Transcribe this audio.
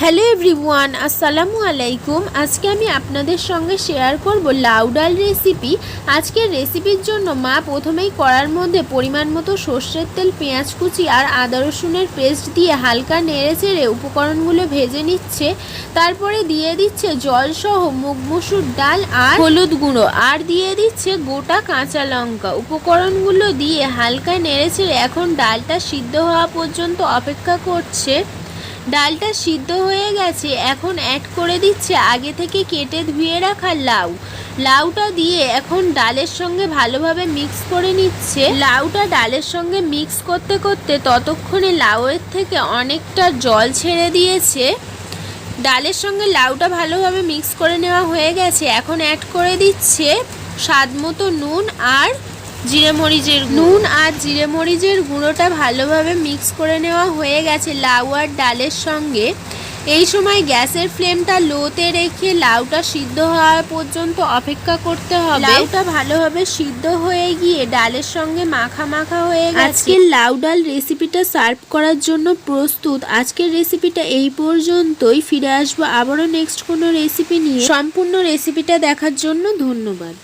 Hello everyone, আসসালামু আলাইকুম। আজকে আমি আপনাদের সঙ্গে শেয়ার করব লাউ ডাল রেসিপি। আজকের রেসিপির জন্য মা প্রথমেই কড়ার মধ্যে পরিমাণ মতো সর্ষের তেল, পেঁয়াজ কুচি আর আদা রসুনের পেস্ট দিয়ে হালকা নেড়ে চেড়ে উপকরণগুলো ভেজে নিচ্ছে। তারপরে দিয়ে দিচ্ছে জলসহ মুগ মসুর ডাল আর হলুদ গুঁড়ো, আর দিয়ে দিচ্ছে গোটা কাঁচা লঙ্কা। উপকরণগুলো দিয়ে হালকা নেড়ে চেড়ে এখন ডালটা সিদ্ধ হওয়া পর্যন্ত অপেক্ষা করছে। ডালটা সিদ্ধ হয়ে গেছে, এখন অ্যাড করে দিচ্ছে আগে থেকে কেটে ধুয়ে রাখা লাউটা দিয়ে এখন ডালের সঙ্গে ভালোভাবে মিক্স করে নিচ্ছে। লাউটা ডালের সঙ্গে মিক্স করতে করতে ততক্ষণে লাউয়ের থেকে অনেকটা জল ছেড়ে দিয়েছে। ডালের সঙ্গে লাউটা ভালোভাবে মিক্স করে নেওয়া হয়ে গেছে, এখন অ্যাড করে দিচ্ছে স্বাদ মতো নুন আর জিরে মরিচের গুঁড়োটা ভালোভাবে মিক্স করে নেওয়া হয়ে গেছে লাউ আর ডালের সঙ্গে। এই সময় গ্যাসের ফ্লেমটা লোতে রেখে লাউটা সিদ্ধ হওয়া পর্যন্ত অপেক্ষা করতে হবে। লাউটা ভালোভাবে সিদ্ধ হয়ে গিয়ে ডালের সঙ্গে মাখা মাখা হয়ে গেছে। আজকের লাউ ডাল রেসিপিটা সার্ভ করার জন্য প্রস্তুত। আজকের রেসিপিটা এই পর্যন্তই। ফিরে আসবো আবারও নেক্সট কোনো রেসিপি নিয়ে। সম্পূর্ণ রেসিপিটা দেখার জন্য ধন্যবাদ।